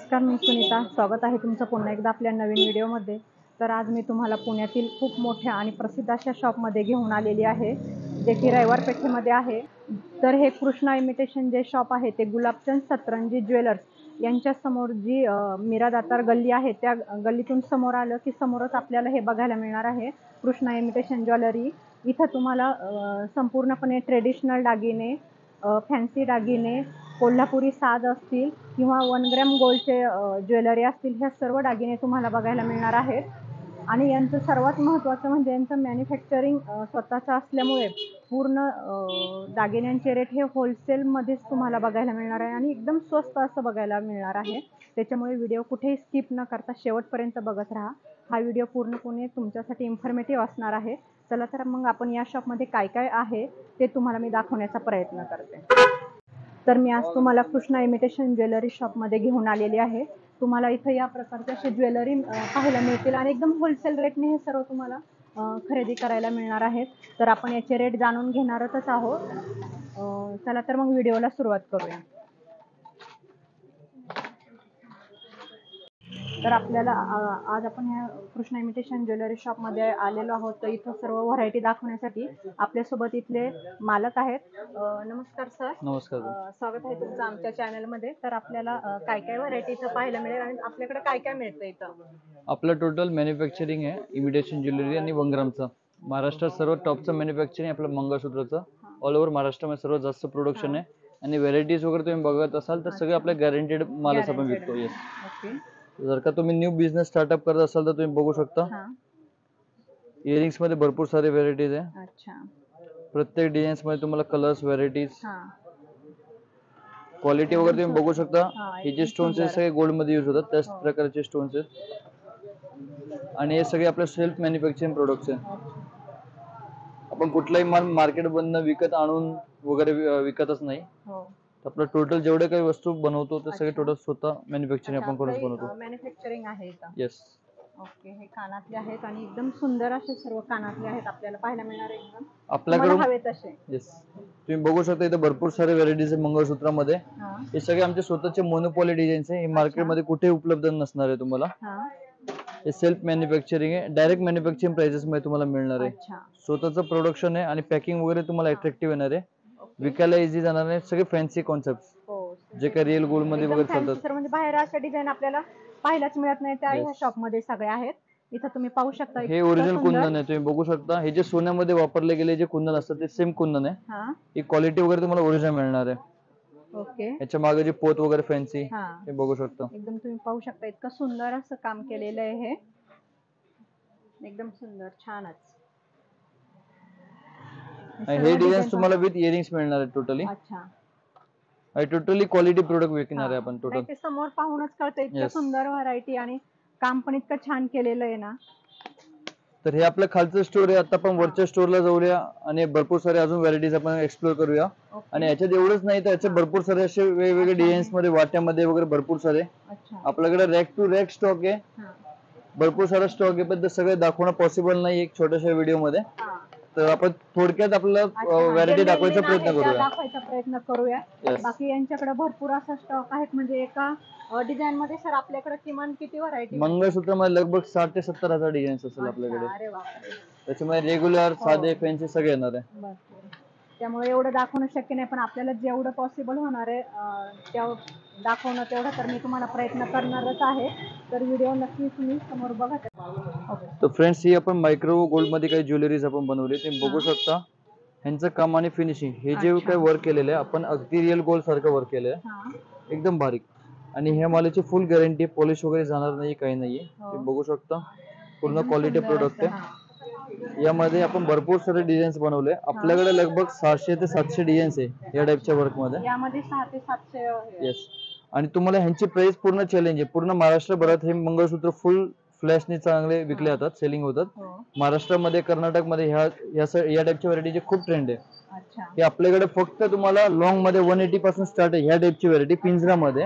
नमस्कार, मी सुनीता. स्वागत आहे तुमचं पुन्हा एकदा आपल्या नवीन व्हिडिओमध्ये. तर आज मी तुम्हाला पुण्यातील खूप मोठ्या आणि प्रसिद्ध अशा शॉपमध्ये घेऊन आलेली आहे, जे की रविवार पेठेमध्ये आहे. तर हे कृष्णा इमिटेशन जे शॉप आहे ते गुलाबचंद सतरंजी ज्वेलर्स यांच्या समोर जी मीरा दातार गल्ली आहे, त्या गल्लीतून समोर आलं की समोरच आपल्याला हे बघायला मिळणार आहे, कृष्णा इमिटेशन ज्वेलरी. इथं तुम्हाला संपूर्णपणे ट्रेडिशनल दागिने, फॅन्सी दागिने, कोल्हापुरी साज असतील किंवा 1 ग्रॅम गोल्डचे ज्वेलरी असतील, ह्या सर्व दागिने तुम्हाला बघायला मिळणार आहेत. आणि यांचं सर्वात महत्त्वाचं म्हणजे यांचं मॅन्युफॅक्चरिंग स्वतःचं असल्यामुळे पूर्ण दागिन्यांचे रेट हे होलसेलमध्येच तुम्हाला बघायला मिळणार आहे आणि एकदम स्वस्त असं बघायला मिळणार आहे. त्याच्यामुळे व्हिडिओ कुठेही स्किप न करता शेवटपर्यंत बघत राहा. हा व्हिडिओ पूर्णपणे तुमच्यासाठी इन्फॉर्मेटिव्ह असणार आहे. चला तर मग आपण या शॉपमध्ये काय काय आहे ते तुम्हाला मी दाखवण्याचा प्रयत्न करते. तर मी आज तुम्हाला कृष्णा इमिटेशन ज्वेलरी शॉपमध्ये घेऊन आलेली आहे. तुम्हाला इथं या प्रकारचे असे ज्वेलरी पाहायला मिळतील आणि एकदम होलसेल रेटने हे सर्व तुम्हाला खरेदी करायला मिळणार आहेत. तर आपण याचे रेट जाणून घेणारच आहोत. चला तर मग व्हिडिओला सुरुवात करूया. तर आपल्याला आज आपण ह्या कृष्णा इमिटेशन ज्वेलरी शॉपमध्ये आलेलो आहोत. तर इथं सर्व व्हरायटी दाखवण्यासाठी आपल्यासोबत इथले मालक आहेत. नमस्कार सर. नमस्कार. स्वागत आहे तुमचं आमच्या चॅनलमध्ये. तर आपल्याला काय काय व्हरायटी इथं पाहायला मिळेल आणि आपल्याकडे काय काय मिळतं इथं? आपलं टोटल मॅन्युफॅक्चरिंग आहे इमिटेशन ज्वेलरी आणि 1 ग्रामचं. महाराष्ट्रात सर्व टॉपचं मॅन्युफॅक्चरिंग आपलं मंगळसूत्राचं. ऑल ओव्हर महाराष्ट्रामध्ये सर्वात जास्त प्रोडक्शन आहे आणि व्हरायटीज वगैरे तुम्ही बघत असाल तर सगळे आपल्या गॅरंटेड मालच आपण विकतो. येस. ओके. जर का तुम्ही न्यू बिझनेस स्टार्टअप करत असाल तर तुम्ही बघू शकता. इयरिंग्स मध्ये भरपूर सारे व्हरायटीज आहे. अच्छा. प्रत्येक डिझाईन्स मध्ये तुम्हाला कलर्स, व्हरायटीज, क्वालिटी वगैरे तुम्ही बघू शकता. हे जे स्टोन्स आहेत सगळे गोल्ड मध्ये यूज होतात, त्याच प्रकारचे स्टोन्स आहेत आणि हे सगळे आपले सेल्फ मॅन्युफॅक्चरिंग प्रोडक्ट्स आहेत. आपण कुठलाही माल मार्केट मधनं विकत आणून वगैरे विकतच नाही. आपलं टोटल जेवढे काही वस्तू बनवतो ते सगळे टोटल स्वतः मॅन्युफॅक्चरिंग आपण करून बनवतो. मॅन्युफॅक्चरिंग आहे इथं. येस. ओके. हे कानातले आहेत आणि एकदम सुंदर असे सर्व कानातले आहेत आपल्याला पाहायला मिळणार एकदम आपल्याकडे हवे तसे. येस. तुम्ही बघू शकता इथे भरपूर सारे व्हरायटीज आहे मंगळसूत्रामध्ये. हे सगळे आमचे स्वतःचे मोनोपॉली डिझाईन्स आहे. हे मार्केटमध्ये कुठेही उपलब्ध नसणार आहे तुम्हाला. हे सेल्फ मॅन्युफॅक्चरिंग आहे. डायरेक्ट मॅन्युफॅक्चरिंग प्राइसेस मध्ये तुम्हाला मिळणार आहे. स्वतःचं प्रोडक्शन आहे आणि पॅकिंग वगैरे तुम्हाला अट्रॅक्टिव्ह येणार आहे. विकायला इझी जाणार नाही. सगळे फॅन्सी कॉन्सेप्ट जे काही रिअल गोल्ड मध्ये वगैरे चालतात. म्हणजे बाहेर अशा डिझाईन आपल्याला पाहायलाच मिळत नाही, त्या ह्या शॉप मध्ये सगळ्या आहेत. इथं तुम्ही पाहू शकता. हे ओरिजिनल कुंदन आहे. तुम्ही बघू शकता. हे जे सोन्यामध्ये वापरले गेले जे कुंदन असतात ते सेम कुंदन आहे. ही क्वालिटी वगैरे तुम्हाला ओरिजिनल मिळणार आहे. ओके. याच्या मागे जे पोत वगैरे फॅन्सी हे बघू शकता. एकदम तुम्ही पाहू शकता इतकं सुंदर असं काम केलेलं आहे हे. एकदम सुंदर, छानच. हे डिझाईन्स तुम्हाला विथ इयरिंग्स मिळणार आहेत टोटली. अच्छा. टोटली क्वालिटी प्रोडक्ट विकणार आहे आपण टोटल. ते समोर पाहूनच कळतं इतकं सुंदर व्हरायटी आणि काम पण इतकं छान केलेलं आहे ना. तर हे आपलं खालचं स्टोर आहे. आता आपण वरच्या स्टोरला जाऊया आणि भरपूर सारे अजून व्हरायटीज आपण एक्सप्लोर करूया. आणि याच्यात एवढंच नाही तर याच्यात भरपूर सारे असे वेगवेगळे डिझाईन्स मध्ये, वाट्यामध्ये वगैरे भरपूर सारे आपल्याकडे रॅक टू रॅक स्टॉक आहे. भरपूर सारा स्टॉक आहे, पण ते सगळे दाखवणं पॉसिबल नाही एक छोट्याशा व्हिडिओ मध्ये. तर आपण थोडक्यात आपला व्हरायटी दाखवायचा प्रयत्न करूया. बाकी यांच्याकडे भरपूर असा स्टॉक आहेत. म्हणजे एका डिझाईन मध्ये सर आपल्याकडे किमान किती व्हरायटी? मंगळसूत्रामध्ये लगभग 60 ते 70 हजार डिझाईन्स असेल आपल्याकडे. त्याच्यामध्ये रेग्युलर, साधे, फॅन्सी सगळे येणार आहे. त्यामुळे एवढं दाखवणं शक्य नाही, पण आपल्याला जेवढं पॉसिबल होणार आहे दाखवणं तेवढं तर मी तुम्हाला प्रयत्न करणारच आहे. तर व्हिडिओ नक्की तुम्ही समोर बघत. तर फ्रेंड्स, ही आपण मायक्रो गोल्ड मध्ये काही ज्वेलरीज आपण बनवली ते बघू शकता. ह्यांचं काम आणि फिनिशिंग हे जे काही वर्क केलेलं आहे आपण अगदी रिअल गोल्ड सारखं वर्क केलंय, एकदम बारीक. आणि ह्या मालाची फुल गॅरंटी, पॉलिश वगैरे जाणार नाही, काही नाहीये. तुम्ही बघू शकता पूर्ण क्वालिटी प्रोडक्ट आहे. यामध्ये आपण भरपूर सारे डिझाईन्स बनवले. आपल्याकडे लगभग 600 ते 700 डिझाईन्स आहे या टाइपच्या वर्क मध्ये. यामध्ये 600 ते 700. येस. आणि तुम्हाला ह्यांची प्राइस पूर्ण चॅलेंज आहे. पूर्ण महाराष्ट्रभरात हे मंगळसूत्र फुल फ्लॅशने चांगले विकले जातात, सेलिंग होतात. महाराष्ट्रामध्ये, कर्नाटकमध्ये या टाइपच्या व्हरायटीचे खूप ट्रेंड आहे. हे आपल्याकडे फक्त तुम्हाला लॉंग मध्ये 180 पासून स्टार्ट आहे. ह्या टाइपची व्हरायटी पिंजरामध्ये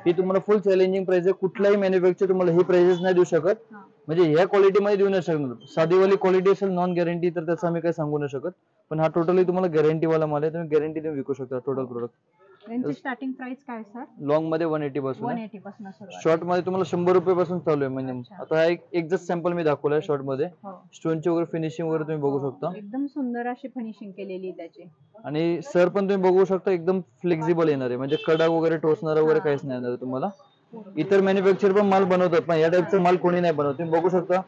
ही तुम्हाला फुल चॅलेंजिंग प्राइस आहे. कुठलाही मॅन्युफॅक्चर तुम्हाला ही प्राइसेस नाही देऊ शकत. म्हणजे ह्या क्वालिटी मध्ये देऊ नाही शकत. साधीवाली क्वालिटी असेल नॉन गॅरंटी तर त्याचं आम्ही काही सांगू नाही शकत. पण हा टोटली तुम्हाला गॅरंटी वाला माल आहे. तुम्ही गॅरंटी देऊन विकू शकता टोटल प्रोडक्ट. यांची स्टार्टिंग प्राइस काय सर? लॉंग मध्ये 180 पासून 180 पासून सुरुवात. शॉर्ट मध्ये तुम्हाला 100 रुपये पासून चालू आहे. म्हणजे अच्छा. आता हा एक जस्ट सॅम्पल मी दाखवलाय शॉर्ट मध्ये. हो. स्टोनची वगैरे फिनिशिंग वगैरे तुम्ही बघू शकता. एकदम सुंदर अशी फिनिशिंग केलेली आहे त्याची. आणि सर पण तुम्ही बघू शकता एकदम फ्लेक्झिबल येणार आहे. म्हणजे कडा वगैरे टोचणार वगैरे काहीच नाही येणार तुम्हाला. इतर मॅन्युफॅक्चर पण माल बनवतात पण या टाईपचा माल कोणी नाही बनवत. तुम्ही बघू शकता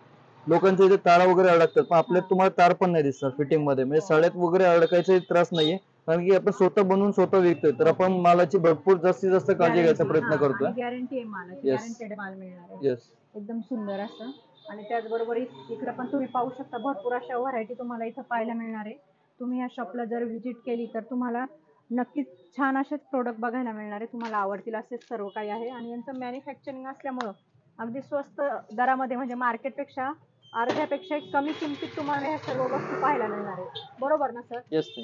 लोकांच्या इथे तारा वगैरे अडकतात पण आपल्यात तुम्हाला तार पण नाही दिसणार फिटिंग मध्ये. म्हणजे साड्यात वगैरे अडकायचा त्रास नाहीये कारण की आपण स्वतः बनवून स्वतः विकतोय तर आपण मालाची भरपूर जास्तीत जास्त काळजी घ्यायचा प्रयत्न करतोय. गॅरंटी आहे मालाची, Yes. गॅरंटेड माल मिळणार आहे. येस. एकदम सुंदर असं. आणि त्याचबरोबर इकडे पण तुम्ही पाहू शकता भरपूर अशा व्हरायटी तुम्हाला इथं पाहायला मिळणार आहे. तुम्ही या शॉपला जर व्हिजिट केली तर तुम्हाला नक्कीच छान असेच प्रोडक्ट बघायला मिळणार आहे. तुम्हाला आवडतील असेच सर्व काही आहे. आणि यांचं मॅन्युफॅक्चरिंग असल्यामुळं अगदी स्वस्त दरामध्ये म्हणजे मार्केटपेक्षा अर्ध्यापेक्षा कमी किमतीत तुम्हाला ह्या सर्व वस्तू पाहायला मिळणार आहे. बरोबर ना सर? येस.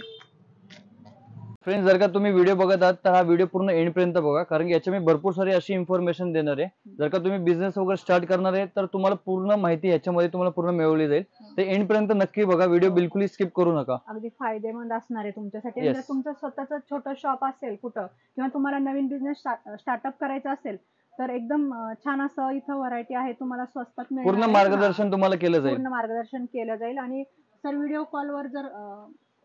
फ्रेंड्स जर का तुम्ही व्हिडिओ बघत आहात तर हा व्हिडिओ पूर्ण एंड पर्यंत बघा कारण की याच्या मी भरपूर सारी अशी इन्फॉर्मेशन देणार आहे. जर का तुम्ही बिझनेस वगैरे स्टार्ट करणार आहे तर तुम्हाला पूर्ण माहिती याच्यामध्ये तुम्हाला पूर्ण मिळवली जाईल. ते एंड पर्यंत नक्की बघा. व्हिडिओ बिलकुल स्किप करू नका. अगदी फायदेमंद असणार आहे तुमच्यासाठी. Yes. जर तुमचं स्वतःचं छोटं शॉप असेल कुठं किंवा तुम्हाला नवीन बिझनेस स्टार्टअप करायचा असेल तर एकदम छान असं इथं व्हरायटी आहे तुम्हाला स्वस्तात मिळणार पूर्ण आहे. मार्गदर्शन तुम्हाला केलं जाईल. पूर्ण मार्गदर्शन केलं जाईल. आणि सर व्हिडिओ कॉलवर जर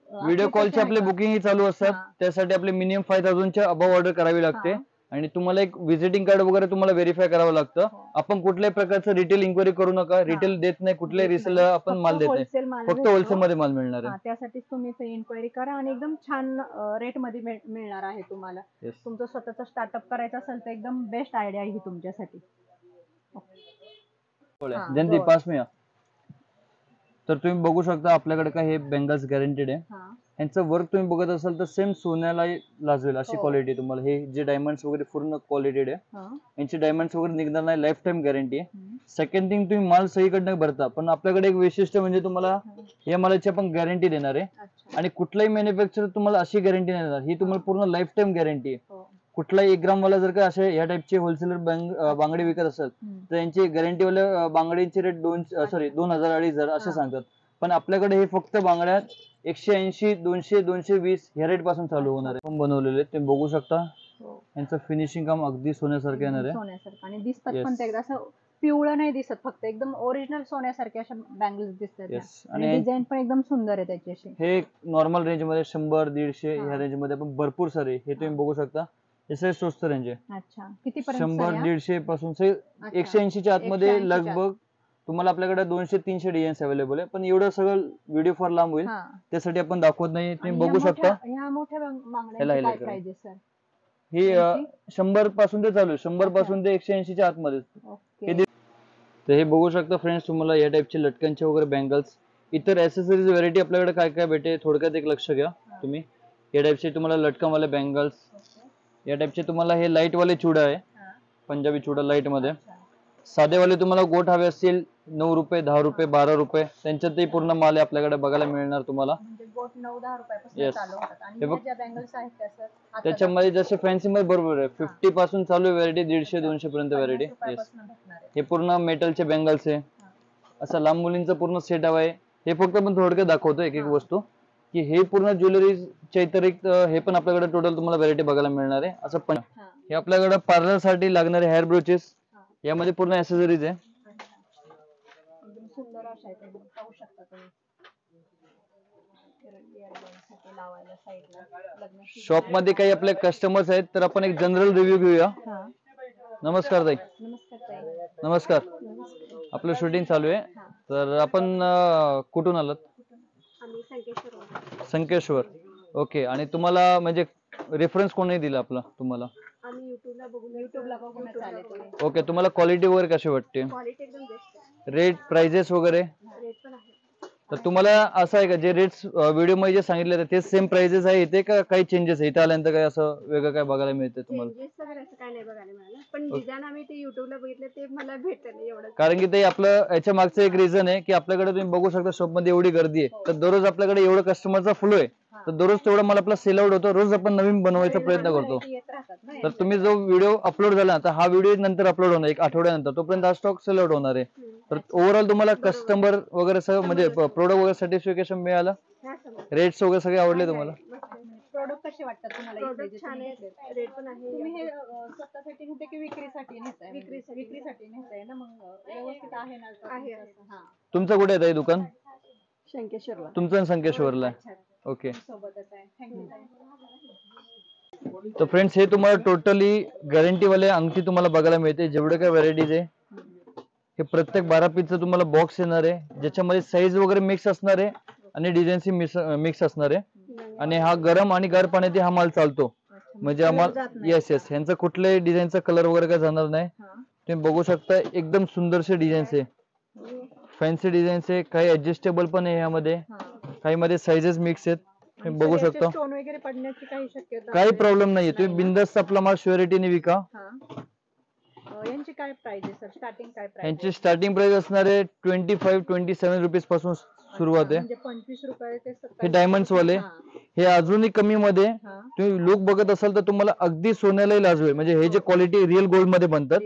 व्हिडिओ कॉलचे आपले बुकिंग ही चालू असतात. हा. त्यासाठी आपले मिनिमम 5000 च्या अबव ऑर्डर करावी लागते. हा. आणि तुम्हाला एक व्हिजिटिंग कार्ड वगैरे तुम्हाला व्हेरीफाय करावं लागतं. हो. आपण कुठल्याही प्रकारचं रिटेल इन्क्वायरी करू नका. रिटेल देत नाही, कुठल्याही रिसेल आपण माल देत नाही. फक्त होलसेल मध्ये माल मिळणार आहे. त्यासाठीच तुम्ही इथे इन्क्वायरी करा आणि एकदम छान रेट मध्ये मिळणार आहे तुम्हाला. Yes. तुमचं स्वतःचं स्टार्टअप करायचं असेल तर एकदम बेस्ट आयडिया आहे ही तुमच्यासाठी. हा, जयंती बरं. पास में या. तर तुम्ही बघू शकता आपल्याकडे काय हे बेंगल्स गॅरंटेड आहे. हा. यांचं वर्क तुम्ही बघत असाल तर सेम सोन्याला लाजवेल अशी हो. क्वालिटी तुम्हाला. हे जे डायमंड्स वगैरे पूर्ण क्वालिटेड आहे. हा. यांची डायमंड्स वगैरे निघणार नाही. लाईफ टाइम गॅरंटी आहे. हम्म. सेकंड थिंग तुम्ही माल सहीकडनं भरता पण आपल्याकडे एक वैशिष्ट्य म्हणजे तुम्हाला या मालाची आपण गॅरंटी देणार आहे. अच्छा. आणि कुठलाही मॅन्युफॅक्चर तुम्हाला अशी गॅरंटी नाही देणार. ही तुम्हाला पूर्ण लाईफ टाइम गॅरंटी आहे. हो. कुठलाही 1 ग्राम वाला जर का असे या टाइपचे होलसेलर बांगडी विकत असेल हम्म. तर यांची गॅरंटी वाले बांगडीचे रेट 2000 2,000 असे हा. सांगतात. पण आपल्याकडे हे फक्त बांगड्या 180 200 220 ह्या रेट पासून चालू होणार आहे. पण बनवलेले ते बघू शकता. हो. यांचं फिनिशिंग काम अगदी सोन्यासारखं येणार आहे. सोन्यासारखं आणि दिसतात Yes. पण ते एकदा असं पिवळं नाही दिसत. फक्त एकदम ओरिजिनल सोन्यासारखे अशा बँगल्स दिसतात. Yes. आणि आणि डिझाईन पण एकदम सुंदर आहे त्याची अशी. हे नॉर्मल रेंज मध्ये 100 150 हा. ह्या रेंज मध्ये पण भरपूर सारे हे तुम्ही बघू शकता. हे सगळे स्वस्त रेंज आहे. अच्छा. किती पर्यंत 100 sir या? 150 पासून 180 च्या आतमध्ये 180 च्या लगभग तुम्हाला आपल्याकडे 200 300 डिझाईन्स अवेलेबल आहे. पण एवढं सगळं व्हिडिओ फार लांब होईल हा. त्यासाठी आपण दाखवत नाही. तुम्ही आणि बघू शकता. ह्या मोठ्या ह्याला मागण्या काय highlight करा. प्राइस आहे सर? ही यांची? 100 पासून ते चालू आहे. 100 पासून ते 180 च्या आतमध्ये. ओके. तर हे बघू शकता फ्रेंड्स तुम्हाला या टाइपचे लटकनचे वगैरे बँगल्स इतर ऍक्सेसरीज व्हरायटी आपल्याकडे काय काय भेटे थोडक्यात एक लक्ष घ्या तुम्ही. या टाइपचे तुम्हाला लटकनवाले बँगल्स, या टाइपचे तुम्हाला हे लाईट वाले चुडा आहे. हा. पंजाबी चुडा लाईट मध्ये. अच्छा. साधेवाले तुम्हाला गोट हवे असतील 9 रुपये 10 रुपये 12 रुपये त्यांच्यातही पूर्ण माल आहे आपल्याकडे बघायला मिळणार तुम्हाला. म्हणजे गोट 9-10 रुपयापासून Yes. चालू होतात. आणि हे ह्या बघ. ज्या बँगल्स आहेत त्या सर आता त्याच्यामध्ये जसे फॅन्सी मध्ये बरोबर आहे 50 पासून चालू आहे व्हरायटी 150 200 पर्यंत व्हरायटी. 50 रुपयापासून भेटणार आहे. हे पूर्ण मेटलचे बँगल्स आहे. हा. असं लांब मुलींचं पूर्ण सेट आहे. हे फक्त आपण थोडक्यात दाखवतो एक एक हा. वस्तू की हे पूर्ण ज्वेलरीच्या इतर हे पण आपल्याकडे टोटल तुम्हाला व्हरायटी बघायला मिळणार आहे. असं पण हा. हे आपल्याकडे पार्लर साठी लागणारे हेअर ब्रोचेस हा. यामध्ये पूर्ण ऍक्सेसरीज आहे. अच्छा. एकदम सुंदर अशा आहेत. एकदम पाहू शकता तुम्ही. साठी लावायला साईडला लग्नाची. शॉप मध्ये काही आपले कस्टमर्स आहेत तर आपण एक जनरल रिव्ह्यू घेऊया. हा. नमस्कार ताई. नमस्कार ताई. नमस्कार. नमस्कार. आपलं शूटिंग चालू आहे. हा. तर आपण कुठून आलात? आम्ही संकेश्वर. संकेश्वर. ओके. आणि तुम्हाला म्हणजे रेफरन्स कोणी दिला आपला तुम्हाला? आम्ही युट्यूबला बघूनच आले तुम्ही. ओके. तुम्हाला क्वालिटी वगैरे कशी वाटते? क्वालिटी एकदम बेस्ट आहे. रेट प्राइजेस वगैरे? रेट पण आहे. तर तुम्हाला असं आहे का जे रेट्स व्हिडिओ मध्ये जे सांगितले ते सेम प्राइजेस आहे इथे का काही चेंजेस आहे? इथे आल्यानंतर काय असं वेगळं काय बघायला मिळते तुम्हाला? चेंजेस वगैरे असं काय नाही बघायला मिळालं. पण डिझाईन आम्ही ते युट्यूबला बघितले ते मला भेटलं नाही एवढं. कारण की ते आपलं याच्या मागचं एक रिझन आहे की आपल्याकडे तुम्ही बघू शकता शॉप मध्ये एवढी गर्दी आहे तर दररोज आपल्याकडे एवढं कस्टमरचा फ्लो आहे तर दररोज तेवढा मला आपला सेल आउट होतो. रोज आपण नवीन बनवायचा प्रयत्न करतो. येत राहतात ना. तर तुम्ही जो व्हिडिओ अपलोड झाला तर हा व्हिडिओ नंतर अपलोड होणार एक आठवड्यानंतर तोपर्यंत हा स्टॉक सेल आउट होणार आहे. तर ओव्हरऑल तुम्हाला कस्टमर वगैरे सगळं म्हणजे प्रोडक्ट वगैरे सॅटिस्फिकेशन मिळालं? रेट्स वगैरे सगळे आवडले तुम्हाला? प्रोडक्ट कसे वाटतात तुम्हाला? प्रोडक्ट छान आहे, रेट पण आहे. तुम्ही हे स्वतःसाठी नेते की विक्रीसाठी नेताय? विक्रीसाठी नेताय ना, मग व्यवस्थित आहे ना? आहे. हा. तुमचं कुठे आहे दुकान? शंकेश्वरला. तुमचं संकेश्वरला अच्छा. आहे. ओके. सोबतच आहे. थँक्यू. तर फ्रेंड्स, हे तुम्हाला टोटली गॅरंटी वाले अंगठी तुम्हाला बघायला मिळते. जेवढे काय व्हरायटीज आहे हे प्रत्येक 12 पीसचं तुम्हाला बॉक्स येणार आहे, ज्याच्यामध्ये साईज वगैरे मिक्स असणार आहे आणि डिझाईन्स मिक्स असणार आहे. आणि हा गरम आणि गार पाण्यात हा माल चालतो. म्हणजे आम्हाला येस ह्यांचा कुठल्याही डिझाईनचा कलर वगैरे काय जाणार नाही. तुम्ही बघू शकता एकदम सुंदरसे डिझाईन्स आहे, फॅन्सी डिझाईन्स आहे, काही ऍडजस्टेबल पण आहे यामध्ये, काही मध्ये साईजेस मिक्स आहेत. तुम्ही बघू शकता स्टोन वगैरे पडण्याची काही शक्यता? काही प्रॉब्लेम नाहीये. तुम्ही बिंदास्त आपला माल श्युरिटीने विका. यांची काय प्राइस आहे सर? स्टार्टिंग काय प्राइस? यांची स्टार्टिंग प्राइस असणार आहे 25-27 रुपीज पासून सुरुवात आहे. म्हणजे 25 रुपये ते 27. हे डायमंड्स वाले हे अजूनही कमी मध्ये. तुम्ही लुक बघत असाल तर तुम्हाला अगदी सोन्यालाही लाजवेल. म्हणजे हे जे क्वालिटी रिअल गोल्ड मध्ये बनतात.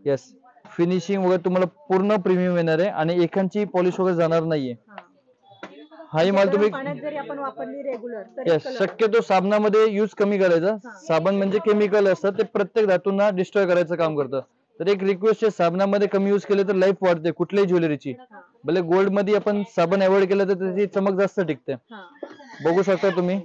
येस, फिनिशिंग वगैरे तुम्हाला पूर्ण प्रीमियम येणार आहे आणि एखांची पॉलिश वगैरे जाणार नाहीये. हाही माल तुम्ही पाण्यात जरी आपण वापरली रेग्युलर तर येस, शक्यतो साबणामध्ये यूज कमी करायचा. साबण म्हणजे केमिकल असतात, ते प्रत्येक धातूंना डिस्ट्रॉय करायचं काम करतं. तर एक रिक्वेस्ट आहे, साबणामध्ये कमी यूज केले तर लाईफ वाढते कुठल्याही ज्वेलरीची. भले गोल्ड मध्ये आपण साबण अवॉइड केलं तर त्याची चमक जास्त टिकते. बघू शकता तुम्ही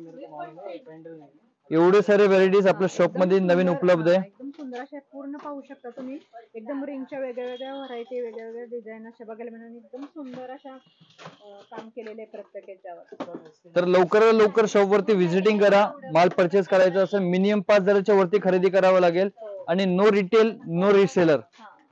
एवढे सारे व्हरायटीज आपल्या शॉप मध्ये नवीन उपलब्ध आहे. एकदम सुंदर अशा पूर्ण पाहू शकता तुम्ही. एकदम रिंगच्या वेगवेगळ्या व्हरायटी, वेगवेगळ्या डिझाईन अशा बघायला मिळून एकदम सुंदर अशा काम केलेले प्रत्येक याच्यावर. तर लवकरात लवकर शॉप वरती व्हिजिटिंग करा. माल परचेस करायचा असेल मिनिमम 5,000च्या वरती खरेदी करावं लागेल. आणि नो रिटेल नो रिसेलर,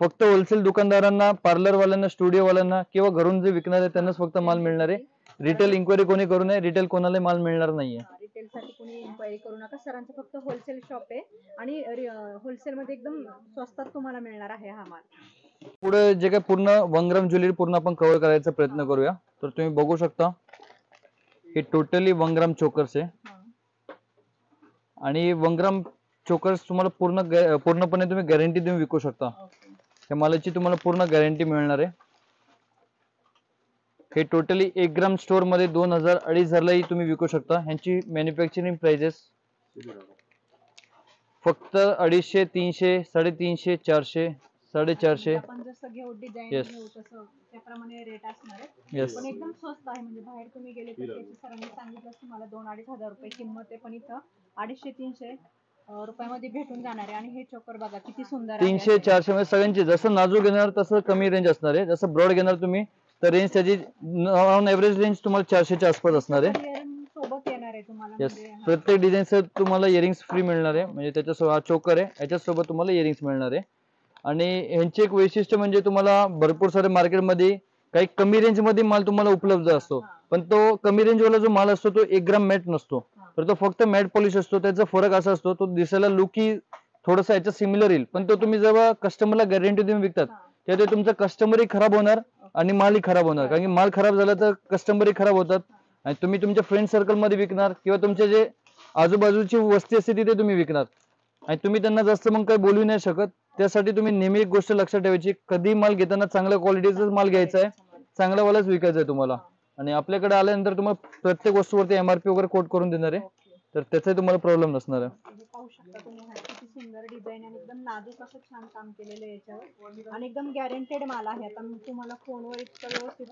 फक्त होलसेल दुकानदारांना, पार्लर वाल्यांना, स्टुडिओ वाल्यांना किंवा घरून जे विकणार आहे त्यांनाच फक्त माल मिळणार आहे. रिटेल इन्क्वायरी कोणी करू नये, रिटेल कोणाला माल मिळणार नाहीये. रिटेल साठी कोणी इन्क्वायरी करू नका. सरांचं फक्त होलसेल शॉप आहे आणि होलसेल मध्ये एकदम स्वस्तात तुम्हाला मिळणार आहे हा माल. पुढे जे काही पूर्ण 1 ग्राम ज्वेलरी पूर्ण आपण कव्हर करायचा प्रयत्न करूया. तर तुम्ही बघू शकता हे टोटली 1 ग्राम चोकर्स आहे. आणि 1 ग्राम चोकर्स तुम्हाला पूर्णपणे तुम्ही गॅरंटी देऊन विकू शकता. त्या मालाची तुम्हाला पूर्ण गॅरंटी मिळणार आहे. हे टोटली 1 ग्राम स्टोर मध्ये 2,000-2,500 लाही तुम्ही विकू शकता. ह्यांची मॅन्युफॅक्चरिंग प्राइजेस फक्त 250, 300, 350, 400, 450. आपण जसं घेऊ डिझाईन घेऊ तसं त्याप्रमाणे रेट असणार आहे. पण एकदम स्वस्त आहे. म्हणजे बाहेर तुम्ही गेले तर त्याची सरांनी सांगितलं तुम्हाला 2-2.5 हजार रुपये किंमत आहे, पण इथं 250-300 रुपयामध्ये भेटून जाणार आहे. आणि हे चोकर बघा किती सुंदर आहे. 300-400 मध्ये सगळ्यांची जसं नाजूक घेणार तसं कमी रेंज असणार आहे. जसं ब्रॉड घेणार तुम्ही तर रेंज त्याची ऑन एव्हरेज रेंज तुम्हाला 400च्या आसपास असणार आहे. सोबत येणार आहे तुम्हाला. येस, प्रत्येक डिझाईनचं तुम्हाला इयरिंग्स फ्री मिळणार आहे. म्हणजे त्याच्यासोबत हा चोकर आहे, याच्यासोबत तुम्हाला इयरिंग्स मिळणार आहे. आणि ह्यांचे एक वैशिष्ट्य म्हणजे तुम्हाला भरपूर सारे मार्केटमध्ये काही कमी रेंज मध्ये माल तुम्हाला उपलब्ध असतो, पण तो कमी रेंज वाला जो माल असतो तो 1 ग्राम मॅट नसतो, तर तो फक्त मॅट पॉलिश असतो. त्याचा फरक असा असतो तो दिसायला लुक ही थोडासा याच्या सिमिलर येईल, पण तो तुम्ही जेव्हा कस्टमरला गॅरंटी देऊन विकतात तेव्हा ते तुमचा कस्टमरही खराब होणार आणि मालही खराब होणार. कारण की माल खराब झाला तर कस्टमरही खराब होतात. आणि तुम्ही तुमच्या फ्रेंड सर्कल मध्ये विकणार किंवा तुमच्या जे आजूबाजूची वस्ती असते तिथे तुम्ही विकणार आणि तुम्ही त्यांना जास्त मग काही बोलू नाही शकत. त्यासाठी तुम्ही नेहमी एक गोष्ट लक्षात ठेवायची, कधी माल घेताना चांगल्या क्वालिटीचा माल घ्यायचा आहे, चांगला वालाच विकायचा आहे तुम्हाला. आणि आपल्याकडे आल्यानंतर तुम्हाला प्रत्येक वस्तूवरती MRP वगैरे कोट करून देणार आहे, तर त्याचाही तुम्हाला प्रॉब्लेम नसणार आहे. पाहू शकता तुम्ही किती सुंदर डिझाईन आणि एकदम नाजूक असं छान काम केलेलं आहे याच्यावर. आणि एकदम गॅरंटेड माल आहे. आता तुम्हाला फोनवर इतकं व्यवस्थित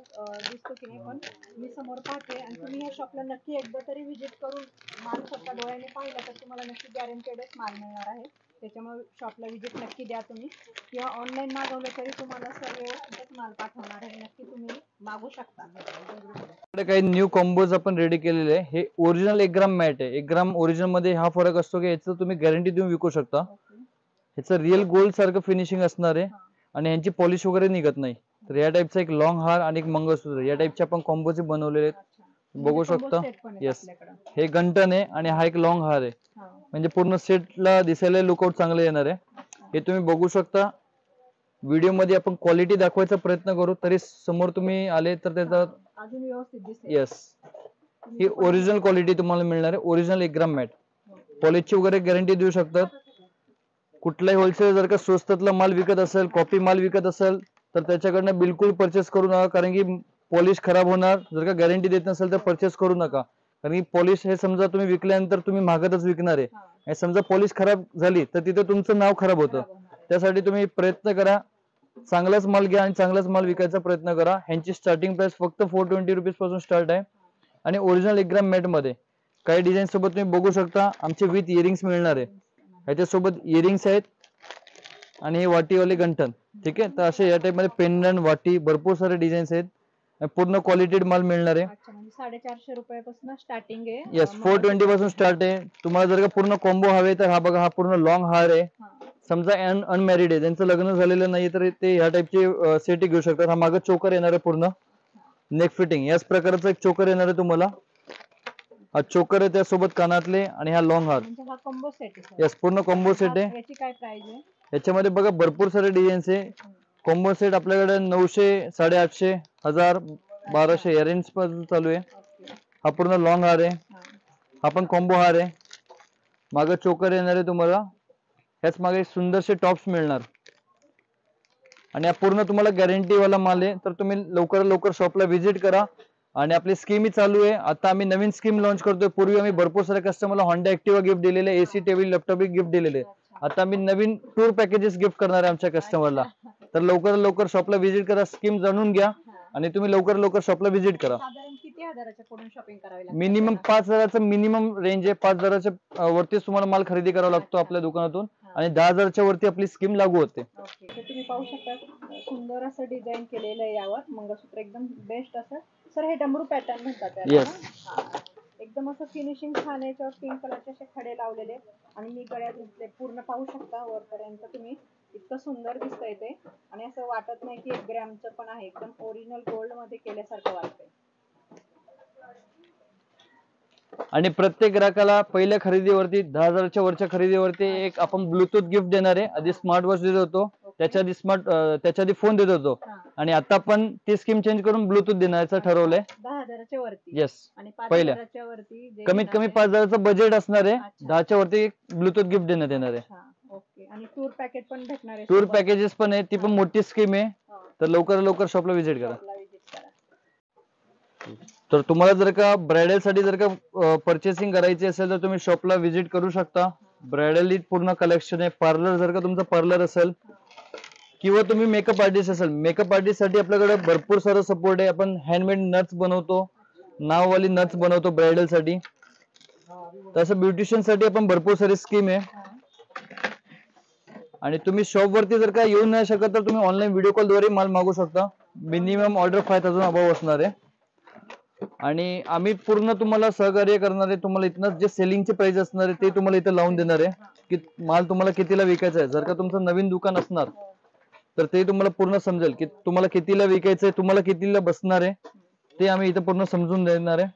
दिसतो की नाही, पण मी समोर पाहते आणि तुम्ही या शॉपला नक्की एकदा तरी व्हिजिट करून माल स्वतः डोळ्याने पाहिला तर तुम्हाला नक्की गॅरंटेडच माल मिळणार आहे. त्याच्यामुळे शॉपला व्हिजिट नक्की द्या तुम्ही, किंवा ऑनलाईन मागवलं तरी तुम्हाला सर्व व्यवस्थितच माल पाठवणार आहे. नक्की तुम्ही मागू शकता. काही न्यू कॉम्बोज आपण रेडी केलेले आहे. हे ओरिजिनल 1 ग्राम मॅट आहे. 1 ग्राम ओरिजिनल मध्ये हा फरक असतो की याचं तुम्ही गॅरंटी देऊन विकू शकता. ह्याचं रिअल गोल्ड सारखं फिनिशिंग असणार आहे आणि यांची पॉलिश वगैरे निघत नाही. तर या टाईपचा एक लॉंग हार आणि एक मंगळसूत्र या टाईपचे आपण कॉम्बोज बनवलेले आहेत. बघू शकता. येस, हे गंटन आहे आणि हा एक लॉंग हार आहे. म्हणजे पूर्ण सेटला दिसायला लुकआउट चांगलं येणार आहे. हे तुम्ही बघू शकता. व्हिडिओ मध्ये आपण क्वालिटी दाखवायचा प्रयत्न करू तरी समोर तुम्ही आले तर त्याचा अजून व्यवस्थित दिसेल. येस, ही ओरिजिनल क्वालिटी तुम्हाला मिळणार आहे. ओरिजिनल 1 ग्राम मॅट पॉलिशची वगैरे गॅरंटी देऊ शकतात. कुठलाही होलसेल जर का स्वस्तातला माल विकत असेल, कॉपी माल विकत असेल तर त्याच्याकडनं बिलकुल परचेस करू नका, कारण की पॉलिश खराब होणार. जर का गॅरंटी देत नसेल तर परचेस करू नका, कारण की पॉलिश हे समजा तुम्ही विकल्यानंतर तुम्ही महागातच विकणार आहे आणि समजा पॉलिश खराब झाली तर तिथे तुमचं नाव खराब होतं. त्यासाठी तुम्ही प्रयत्न करा, चांगलाच माल घ्या आणि चांगलाच माल विकायचा प्रयत्न करा. ह्यांची स्टार्टिंग प्राइस फक्त 420 रुपीज पासून स्टार्ट आहे आणि ओरिजिनल 1 ग्रॅम मॅट मध्ये काही डिझाईन सोबत तुम्ही बघू शकता. आमचे विथ इयरिंग्स मिळणार आहे. ह्याच्यासोबत इयरिंग्स आहेत आणि हे वाटीवाले गंठन. ठीक आहे, तर असे या टाइप मध्ये पेंडंट, वाटी, भरपूर सारे डिझाईन्स आहेत. पूर्ण क्वालिटेड माल मिळणार आहे. 450 रुपयापासून स्टार्टिंग आहे. येस, 420 पासून स्टार्ट आहे. तुम्हाला जर का पूर्ण कॉम्बो हवे तर हा बघा, हा पूर्ण लॉंग हार आहे. समजा अनमॅरिड आहे, ज्यांचं लग्न झालेलं नाही तर ते ह्या टाइपचे सेट घेऊ शकतात. हा मागे चोकर येणार आहे, पूर्ण नेक फिटिंग याच प्रकारचा एक चोकर येणार आहे तुम्हाला. हा चोकर आहे, त्यासोबत कानातले आणि हा लॉंग हार. हा कॉम्बो सेट आहे. येस, पूर्ण कॉम्बो सेट आहे. याची काय प्राइस आहे? याच्यामध्ये बघा भरपूर सारे डिझाईन्स आहे. कॉम्बो सेट आपल्याकडे 900, 850, 1000, 1200 या रेंज पासून चालू आहे. हा पूर्ण लॉंग हार आहे. हा पण कॉम्बो हार आहे. मागे चोकर येणार आहे तुम्हाला. ह्याच मागे सुंदरसे टॉप्स मिळणार आणि हा पूर्ण तुम्हाला गॅरंटी वाला माल आहे. तर तुम्ही लवकर शॉपला व्हिजिट करा. आणि आपली स्कीम चालू आहे. आता आम्ही नवीन स्कीम लॉन्च करतोय. पूर्वी आम्ही भरपूर साऱ्या कस्टमरला होंडा ऍक्टिव्हा गिफ्ट दिलेले, एसी टेबल, लॅपटॉप गिफ्ट दिलेले. आता आम्ही नवीन टूर पॅकेजेस गिफ्ट करणार आहे आमच्या कस्टमरला. तर लवकर शॉपला व्हिजिट करा, स्कीम जाणून घ्या आणि तुम्ही लवकर शॉपला व्हिजिट करा. साधारण किती हजाराच्या पुढून शॉपिंग करावी लागते? मिनिमम 5000चं मिनिमम रेंज आहे. 5000च्या वरतीच तुम्हाला माल खरेदी करावा लागतो आपल्या दुकानातून आणि 10,000च्या वरती आपली स्कीम लागू होते. ओके, तर तुम्ही पाहू शकता सुंदर असं डिझाईन केलेलं आहे यावर. मंगळसूत्र एकदम बेस्ट असं. सर हे डमरू पॅटर्न म्हणतात त्याला. येस, एकदम असं फिनिशिंग छान आहे. याच्यावर पिंक कलरचे असे खडे लावलेले आणि मी गळ्यात घेतले. पूर्ण पाहू शकता वरपर्यंत तुम्ही. इतकं सुंदर दिसतंय ते आणि असं वाटत नाही की 1 ग्रॅमचं पण आहे. एकदम ओरिजिनल गोल्ड मध्ये केल्यासारखं वाटतंय. आणि प्रत्येक ग्राहकाला पहिल्या खरेदीवरती 10,000च्या वरच्या खरेदीवरती एक आपण ब्लूटूथ गिफ्ट देणार आहे. आधी स्मार्ट वॉच देत होतो, त्याच्या आधी फोन देत होतो आणि आता आपण ती स्कीम चेंज करून ब्लूटूथ देण्याचं ठरवलंय. 10,000च्या वरती. येस, आणि पहिल्या 5,000च्या वरती कमीत कमी 5,000चं बजेट असणार आहे. 10च्या वरती एक ब्लूटूथ गिफ्ट देण्यात येणार आहे. ओके, आणि टूर पॅकेज पण भेटणार आहे. टूर पॅकेजेस पण आहे, ती पण मोठी स्कीम आहे. तर लवकर शॉपला व्हिजिट करा. तर तुम्हाला जर का ब्रायडल साठी जर का परचेसिंग करायची असेल तर तुम्ही शॉपला व्हिजिट करू शकता. ब्रायडल पूर्ण कलेक्शन आहे. पार्लर जर का तुमचं पार्लर असेल किंवा तुम्ही मेकअप आर्टिस्ट असेल, मेकअप आर्टिस्ट साठी आपल्याकडे भरपूर सारा सपोर्ट आहे. आपण हँडमेड नट्स बनवतो, नाववाली नट्स बनवतो ब्रायडल साठी. तसं ब्युटिशियन साठी आपण भरपूर सारी स्कीम आहे. आणि तुम्ही शॉप वरती जर का येऊ नाही शकत तर तुम्ही ऑनलाईन व्हिडिओ कॉल द्वारे माल मागू शकता. मिनिमम ऑर्डर 5,000 अबाव असणार आहे आणि आम्ही पूर्ण तुम्हाला सहकार्य करणार आहे. तुम्हाला इथनं जे सेलिंगचे प्राइस असणार आहे ते तुम्हाला इथं लावून देणार आहे की माल तुम्हाला कितीला विकायचा आहे. जर का तुमचं नवीन दुकान असणार तर ते तुम्हाला पूर्ण समजेल की तुम्हाला कितीला विकायचं आहे, तुम्हाला कितीला बसणार आहे, ते आम्ही इथं पूर्ण समजून देणार आहे.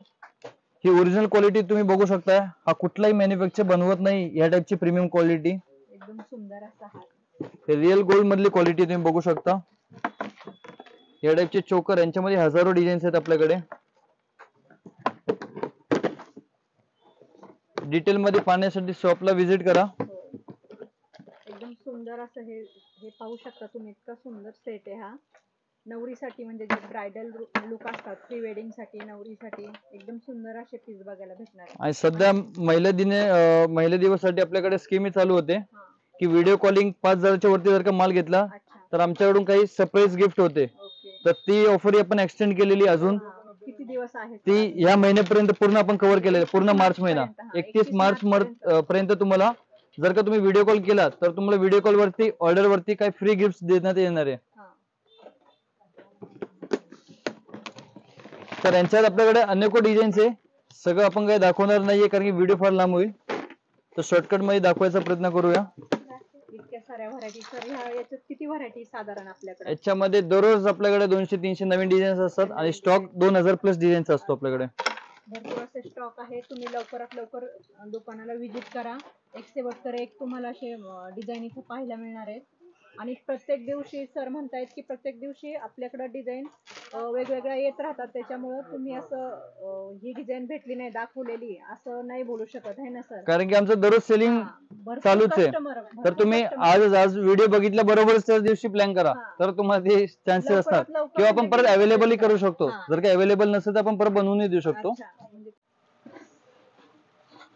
ही ओरिजिनल क्वालिटी तुम्ही बघू शकता. हा कुठलाही मॅन्युफॅक्चर बनवत नाही या टाइपची प्रीमियम क्वालिटी. एकदम सुंदर असा हा. हे रिअल गोल्ड मधली क्वालिटी तुम्ही बघू शकता. या टाइपचे चोकर, यांच्यामध्ये हजारो डिझाईन्स आहेत आपल्याकडे. डिटेल मध्ये पाहण्यासाठी शॉपला व्हिजिट करा. एकदम सुंदर असं हे पाहू शकता तुम्ही. इतका सुंदर सेट आहे हा. नवरीसाठी म्हणजे जे ब्रायडल लुक असतात, प्री वेडिंग साठी, नवरीसाठी एकदम सुंदर असे पीस बघायला भेटणार आहे. आणि सध्या महिला दिवस साठी आपल्याकडे स्कीम चालू होते की व्हिडिओ कॉलिंग 5,000च्या वरती जर का माल घेतला तर आमच्याकडून काही सरप्राईज गिफ्ट होते. तर ती ऑफर आपण एक्सटेंड केलेली अजून. किती दिवस आहे ती या महिन्यापर्यंत पूर्ण आपण कव्हर केलेली, पूर्ण मार्च महिना 31 मार्च पर्यंत. तुम्हाला जर का तुम्ही व्हिडिओ कॉल केला तर तुम्हाला व्हिडिओ कॉल वरती ऑर्डर वरती काही फ्री गिफ्ट देण्यात येणार आहे. तर यांच्यात आपल्याकडे अनेक डिझाईन्स आहे. सगळं आपण काही दाखवणार नाहीये कारण की व्हिडिओ फार लांब होईल. तर शॉर्टकट मध्ये दाखवायचा प्रयत्न करूया. इतक्या साऱ्या व्हरायटी. सर याच्यात किती व्हरायटी साधारण आपल्याकडे? याच्यामध्ये दररोज आपल्याकडे 200-300 नवीन डिझाईन्स असतात आणि स्टॉक 2000 प्लस डिझाईन्स असतो आपल्याकडे. भरपूर असे स्टॉक आहे. तुम्ही लवकरात लवकर दुकानाला व्हिजिट करा. एक शेवटकर एक तुम्हाला असे डिझाईन इथे पाहायला मिळणार आहेत. आणि प्रत्येक दिवशी सर म्हणतायत की प्रत्येक दिवशी आपल्याकडे डिझाईन वेगवेगळ्या येत राहतात. त्याच्यामुळे तुम्ही असं ही डिझाईन भेटली नाही दाखवलेली असं नाही बोलू शकत आहे ना सर? कारण की आमचं दररोज सेलिंग चालूच आहे. तर तुम्ही आज व्हिडिओ बघितल्या बरोबरच त्याच दिवशी प्लॅन करा तर तुम्हाला ते चान्सेस असतात. किंवा आपण परत अवेलेबल करू शकतो. जर का अवेलेबल नसेल तर आपण परत बनवून देऊ शकतो.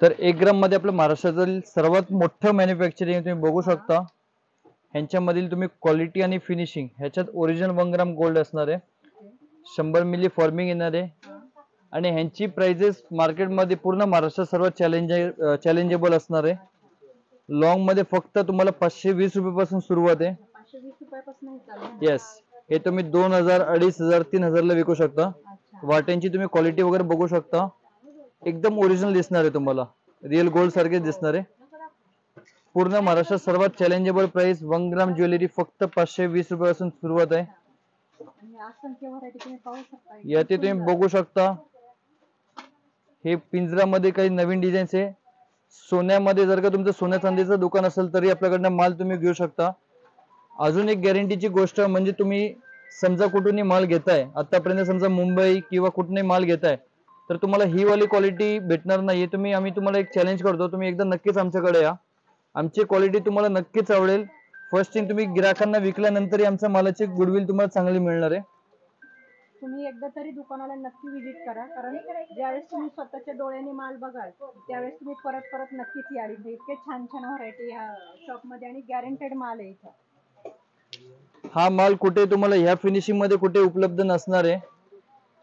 तर 1 ग्राम मध्ये आपलं महाराष्ट्रातील सर्वात मोठं मॅन्युफॅक्चरिंग तुम्ही बघू शकता. ह्यांच्यामधील तुम्ही क्वालिटी आणि फिनिशिंग ह्याच्यात ओरिजिनल 1 ग्राम गोल्ड असणार आहे. 100 मिली फॉर्मिंग येणार आहे आणि ह्यांची प्राइजेस मार्केटमध्ये पूर्ण महाराष्ट्रात सर्वात चॅलेंजेबल असणार आहे. लॉंग मध्ये फक्त तुम्हाला 520 रुपयापासून सुरुवात आहे. 520 रुपयापासून हे चालू आहे. येस, हे तुम्ही 2000, 2500, 3000 ला विकू शकता. अच्छा. वाट्यांची तुम्ही क्वालिटी वगैरे बघू शकता. एकदम ओरिजिनल दिसणार आहे, तुम्हाला रिअल गोल्ड सारखे दिसणार आहे. पूर्ण महाराष्ट्रात सर्वात चॅलेंजेबल प्राइस 1 ग्राम ज्वेलरी फक्त 520 रुपयापासून सुरुवात आहे. आणि असंख्य व्हरायटी तुम्ही पाहू शकता. याते तुम्ही बघू शकता हे पिंजरामध्ये काही नवीन डिझाईन्स आहे. सोन्यामध्ये जर का तुमचं सोन्या चांदीचं दुकान असेल तरी आपल्याकडनं माल तुम्ही घेऊ शकता. अजून एक गॅरंटीची गोष्ट म्हणजे तुम्ही समजा कुठूनही माल घेताय, आतापर्यंत समजा मुंबई किंवा कुठूनही माल घेताय तर तुम्हाला ही वाली क्वालिटी भेटणार नाही. आम्ही तुम्हाला एक चॅलेंज करतो, तुम्ही एकदा नक्कीच आमच्याकडे या. आमची क्वालिटी तुम्हाला नक्कीच आवडेल. फर्स्ट थिंग, तुम्ही ग्राहकांना विकल्यानंतरही आमच्या मालाची गुडविल तुम्हाला चांगली मिळणार आहे. तुम्ही एकदा तरी दुकानाला नक्की विजिट करा, कारण ज्यावेळेस तुम्ही स्वतःच्या डोळ्यांनी माल बघाल त्यावेळेस तुम्ही परत परत नक्कीच याल. इतके छान छान व्हरायटी ह्या शॉप मध्ये आणि गॅरंटेड माल आहे इथं. हा माल कुठे तुम्हाला ह्या फिनिशिंग मध्ये कुठे उपलब्ध नसणार आहे.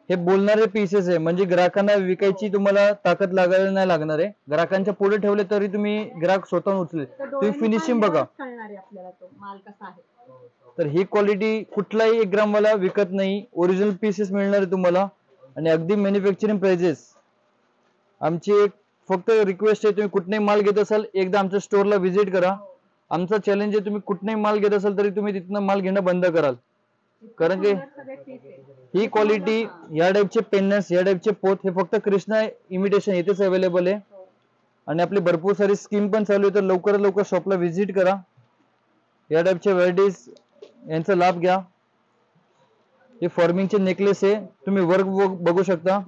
हे बोलणारे पीसेस आहे, म्हणजे ग्राहकांना विकायची तुम्हाला ताकद लागायला नाही लागणार आहे. ग्राहकांच्या पुढे ठेवले तरी तुम्ही ग्राहक स्वतःहून उचलेल. तुम्ही फिनिशिंग बघा. कळणार आहे आपल्याला तो माल कसा आहे. तर ही क्वालिटी कुठलाही 1 ग्राम वाला विकत नाही. ओरिजिनल पीसेस मिळणार आहे तुम्हाला आणि अगदी मॅन्युफॅक्चरिंग प्राइजेस. आमची एक फक्त रिक्वेस्ट आहे, तुम्ही कुठलाही माल घेत असाल एकदा आमच्या स्टोअरला व्हिजिट करा. आमचा चॅलेंज आहे, तुम्ही कुठलाही माल घेत असाल तरी तुम्ही तिथनं माल घेणं बंद कराल. कारण की ही क्वालिटी, या टाईपचे पेन्स, या टाईपचे पोत हे फक्त कृष्णा इमिटेशन इथेच अवेलेबल आहे. आणि आपली भरपूर सारी स्कीम पण चालू आहे, तर लवकरात लवकर शॉपला व्हिजिट करा. या टाईपच्या व्हरायटीज यांचा लाभ घ्या. हे फॉर्मिंगचे नेकलेस आहे, तुम्ही वर्क बघू शकता.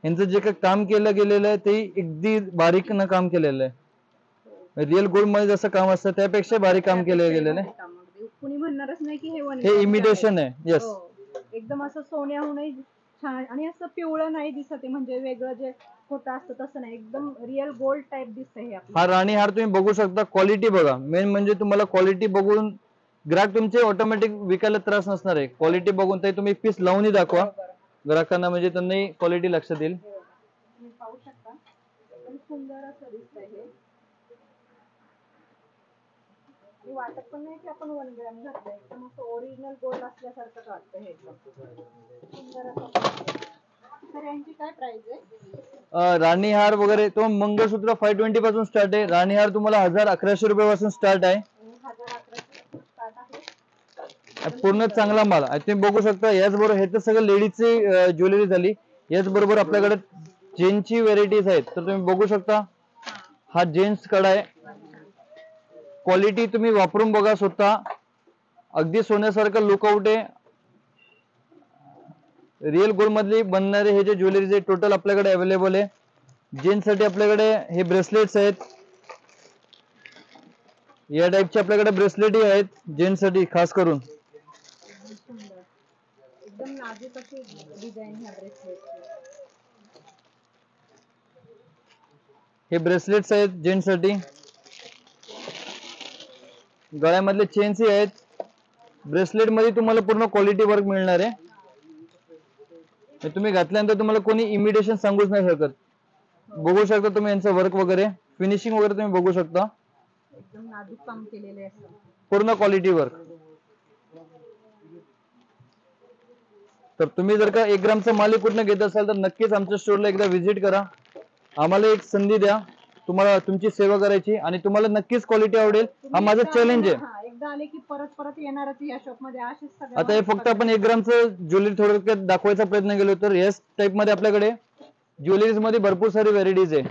यांचं जे काही काम केलं गेलेलं आहे ते अगदी बारीकनं काम केलेलं आहे. रिअल गोल्ड मध्ये जसं काम असतं त्यापेक्षा बारीक काम केलं गेलेलं आहे. कुणी म्हणणारच नाही की हे इमिटेशन आहे. येस, एकदम असं सोन्याहूनही छान आणि असं पिवळं नाही दिसत आहे, म्हणजे वेगळं जे खोटं असतं तसं नाही, एकदम रिअल गोल्ड टाइप दिसतंय हे आपलं. हा राणी हार तुम्ही बघू शकता. क्वालिटी बघा, मेन म्हणजे तुम्हाला क्वालिटी बघून ग्राहक तुमचे ऑटोमॅटिक विकायला त्रास नसणार आहे. क्वालिटी बघून ते तुम्ही पीस लावूनही दाखवा ग्राहकांना, म्हणजे त्यांनाही क्वालिटी लक्षात येईल. तुम्ही पाहू शकता एकदम सुंदर असं दिसतंय हे. आणि वाटत पण नाही की आपण 1 ग्रॅम घातलंय, एकदम असं ओरिजिनल गोल्ड असल्यासारखं वाटतं हे. एकदम सुंदर असं. तर यांची काय प्राइस आहे? राणी हार वगैरे तो मंगळसूत्र 520 पासून स्टार्ट आहे. राणी हार तुम्हाला 1000-1100 रुपयापासून स्टार्ट आहे. 1000-1100 स्टार्ट आहे. पूर्ण चांगला माल आहे, तुम्ही बघू शकता. याचबरोबर हे तर सगळं लेडीजची ज्वेलरी झाली. याचबरोबर आपल्याकडे जेंट्सची व्हेरायटीज आहेत, तर तुम्ही बघू शकता. हा जेंट्स कडा आहे. क्वालिटी तुम्ही वापरून बघा स्वतः, अगदी सोन्यासारखं लुकआउट आहे. रिअल गोल्ड मधली बनणारे हे जे ज्वेलरीज आहे टोटल आपल्याकडे अवेलेबल आहे. जेंट्स साठी आपल्याकडे हे ब्रेसलेट्स आहेत. या टाईपचे आपल्याकडे ब्रेसलेटही आहेत जेंट्स साठी खास करून. एकदम नाजूक अशी डिझाइन ह्या ब्रेसलेटची. हे ब्रेसलेट्स आहेत जेंट्स साठी. गळ्यामधले चेन्सही आहेत. ब्रेसलेट मध्ये तुम्हाला पूर्ण क्वालिटी वर्क मिळणार आहे. तुम्ही घातल्यानंतर तुम्हाला कोणी इमिटेशन सांगूच नाही शकत. बघू शकता तुम्ही यांचं वर्क वगैरे, फिनिशिंग वगैरे तुम्ही बघू शकता. एकदम नाजूक काम केलेले असतं, पूर्ण क्वालिटी वर्क. तर तुम्ही जर का 1 ग्रामचा माल कुठनं घेत असाल तर नक्कीच आमच्या स्टोअरला एकदा व्हिजिट करा. आम्हाला एक संधी द्या तुम्हाला तुमची सेवा करायची आणि तुम्हाला नक्कीच क्वालिटी आवडेल. हा माझा चॅलेंज आहे. एकदा आले की परत परत येणारच या शॉप मध्ये. असेच सगळे आता हे फक्त आपण 1 ग्रामचं ज्वेलरी थोडक्यात दाखवायचा प्रयत्न केलो, तर याच टाइप मध्ये आपल्याकडे ज्वेलरीज मध्ये भरपूर सारी व्हेरायटीज आहे.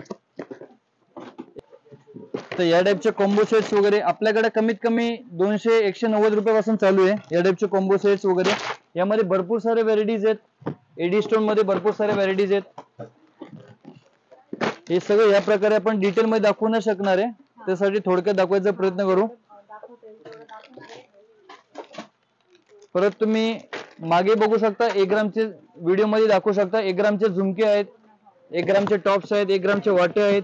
तर या टाइपचे कॉम्बो सेट्स वगैरे आपल्याकडे कमीत कमी 200-190 रुपयापासून चालू आहे. या टाइपचे कॉम्बो सेट्स वगैरे, यामध्ये भरपूर सारे व्हेरायटीज आहेत. एडी स्टोन मध्ये भरपूर सारे व्हेरायटीज आहेत. हे सगळं या प्रकारे आपण डिटेल मध्ये दाखवू नाही शकणार आहे, त्यासाठी थोडक्यात दाखवायचा प्रयत्न करू. परत तुम्ही मागे बघू शकता 1 ग्रामचे व्हिडिओ मध्ये दाखवू शकता. 1 ग्रामचे झुमके आहेत, 1 ग्रामचे टॉप्स आहेत, 1 ग्रामचे वाटे आहेत.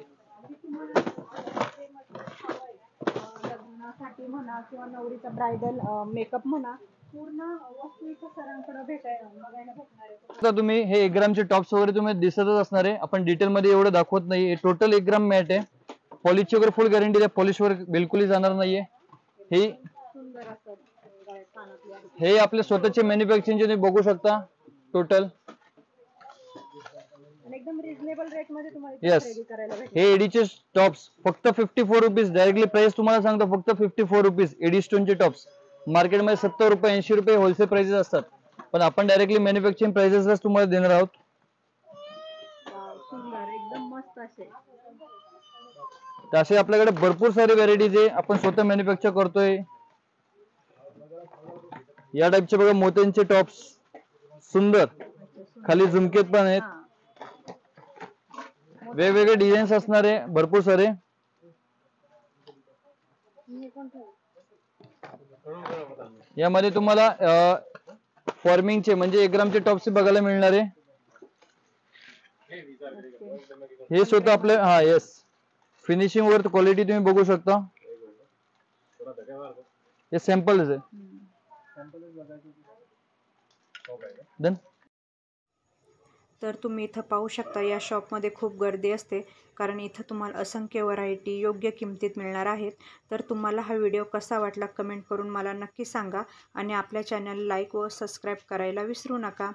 लग्नासाठी म्हणा किंवा नवरीचा ब्रायडल मेकअप म्हणा, पूर्ण वस्तू इथं सरांकडे बघायला भेटणार आहे. आता तुम्ही हे 1 ग्रामचे टॉप्स वगैरे तुम्ही दिसतच असणार आहे. आपण डिटेल मध्ये एवढं दाखवत नाही. टोटल 1 ग्राम मॅट आहे. पॉलिशची वगैरे फुल गॅरंटी आहे. पॉलिशवर बिलकुलही जाणार नाहीये. हे सुंदर असं कानातले आहेत. हे आपले स्वतःचे मॅन्युफॅक्चरिंग तुम्ही बघू शकता. टोटल आणि एकदम रिझनेबल रेट मध्ये तुम्हाला इथे येस, खरेदी करायला भेटेल. हे एडीचे टॉप्स फक्त 54 रुपीज. डायरेक्टली प्राइस तुम्हाला सांगतो फक्त 54 रुपीज. एडी स्टोनचे टॉप्स मार्केटमध्ये 70 रुपये 80 रुपये होलसेल प्राइसेस असतात, पण आपण डायरेक्टली मॅन्युफॅक्चरिंग प्राइसेसलाच तुम्हाला देणार आहोत. वाव, सुंदर एकदम मस्त असे. तर असे आपल्याकडे भरपूर सारे व्हरायटीज आहे. आपण स्वतः मॅन्युफॅक्चर करतोय. या टाइपचे बघा मोत्यांचे टॉप्स सुंदर, खाली झुमकेत पण आहेत. हा. वेगवेगळे डिझाईन्स असणार आहे भरपूर सारे. हे पण ठेव. यामध्ये तुम्हाला फॉर्मिंगचे म्हणजे 1 ग्रामचे टॉप्स बघायला मिळणार आहे. हे स्वतः आपले हा येस, फिनिशिंग वर क्वालिटी तुम्ही बघू शकता. हे सॅम्पल्स आहे. डन. तर तुम्ही इथं पाहू शकता, या शॉपमध्ये खूप गर्दी असते, कारण इथं तुम्हाला असंख्य व्हरायटी योग्य किमतीत मिळणार आहेत. तर तुम्हाला हा व्हिडिओ कसा वाटला कमेंट करून मला नक्की सांगा आणि आपल्या चॅनल लाईक व सबस्क्राईब करायला विसरू नका.